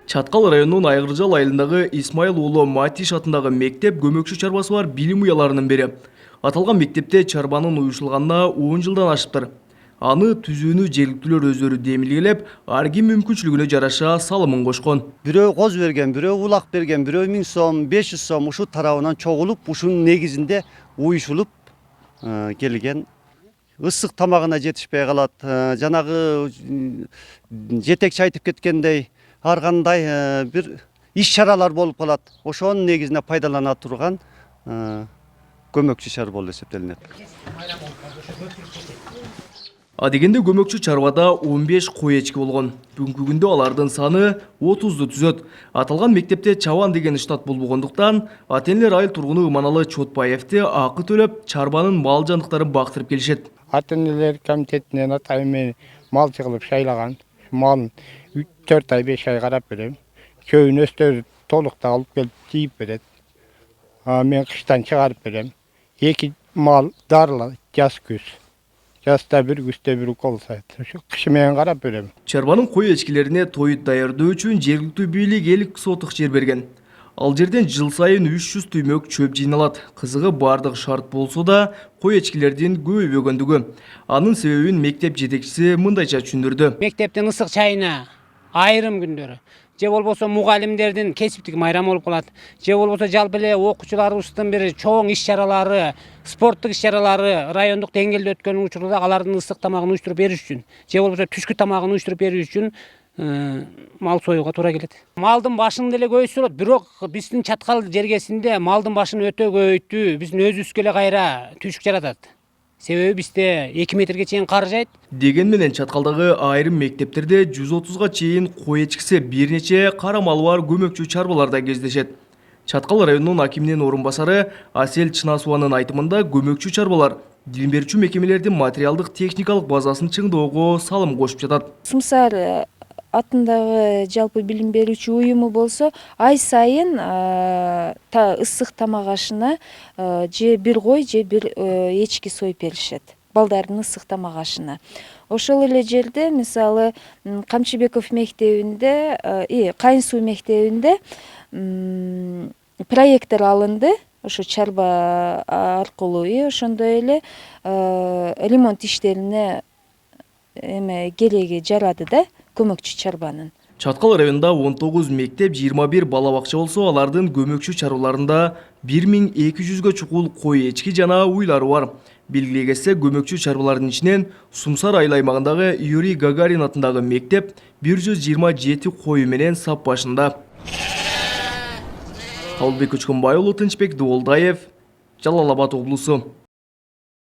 Чаткал районунун Айгыржал айылындагы Исмаил уулу Матиш атындагы мектеп көмөкчү чарбасы бар билим уяларынын бири. Аталган мектепте чарбанын уюшулганына 10 жылдан ашыптыр. Аны түзүүнү жергиликтүүлөр өздөрү демилгелеп, ар ким мүмкүнчүлүгүнө жараша салымын кошкон. Бирөө коз берген, бирөө улак берген, бирөө 1000 сом, 500 сом ушу тарабынан чогулуп, ушунун негизинде уюшулуп келген. Ысык тамагына жетишпей калат. Жанагы жетекчи айтып кеткендей, ар кандай бир иш-чаралар болуп калат. Ошонун негизине пайдалана турган көмөкчү чарба болуп эсептелинет. Адегенде көмөкчү чарбада 15 кой эчки болгон. Бүгүнкү күндө алардын саны 30ду түзөт. Аталган мектепте чабан деген штат болбогондуктан, ата-энелер айыл тургуну Иманалы Чотбаевди акы төлөп чарбанын мал жандыктарын бактырып келишет. Ата-энелер комитетинен атайын мени малчы кылып шайлаган. Малын 4 ай 5 ай карап берем. Кöyүн өстөрү толукта алып келип тийип берет. Мен кыштан чыгарып берем. Эки мал дарыла жаз күз. Жазда бир, күздө бир укол сайт. Ошо кышы менен карап берем. Чарбанын кой эчкилерине тоют даярдоо үчүн жергиликтүү бийлик 50 сотук жер берген. Ал жерден жыл сайын 300 түймөк чөп жыйналат. Кызыгы бардык шарт болсо да, кой эчкилердин көбөйбөгөндүгү. Анын себебин мектеп жетекчиси мындайча түшүндүрдү. Мектептин ысык чайына айрым күндөрү же болбосо мугалимдердин кесиптик майрамы болуп калат, же болбосо жалпы эле окуучуларыбыздын бир чоң иш-чаралары, спорттук иш-чаралары райондук деңгээлде өткөн учурда алардын ысык тамагын уюштуруп бериш үчүн, же болбосо түшкү тамагын уюштуруп бериш үчүн мал союуга туура келет. Малдын башын деле көбөйтсөлөт, бирок биздин Чаткал жергесинде малдын башын өтө көбөйттү, биздин өзүбүзгө эле кайра түшүк жаратат. Себеби бизде 2 метрге чейин кар жайт. Деген менен Чаткалдагы айрым мектептерде 130га чейин кой эчкиси бир нече кара малы бар көмөкчү чарбаларда кездешет. Чаткал районунун акиминин орун басары Асель Чынасованын айтымында көмөкчү чарбалар билим берүүчү мекемелердин материалдык техникалык базасын чыңдоого салым кошуп жатат. Сумсар атындагы жалпы билим берүүчү уюму болсо ай сайын ысык тамак ашына же бир кой же бир эчки союп беришет балдардын ысык тамак ашына. Ошол эле жерде мисалы Камчыбеков мектебинде, Кайын суу мектебинде проектор алынды. Ошо чарба аркылуу ошондой эле ремонт иштерине кереги жарады да көмөкчү чарбанын. Чаткал районунда 19 мектеп, 21 бала бакча болсо, алардын көмөкчү чарбаларында 1200га чукул кой эчки жана уйлары бар. Белгилей кетсек, көмөкчү чарбалардын ичинен Сумсар айыл аймагындагы Юрий Гагарин атындагы мектеп 127 кою менен сап башында. Кабылбек Көчкөнбай уулу, Тынчбек Дуулдаев, Жалал Абад облусу.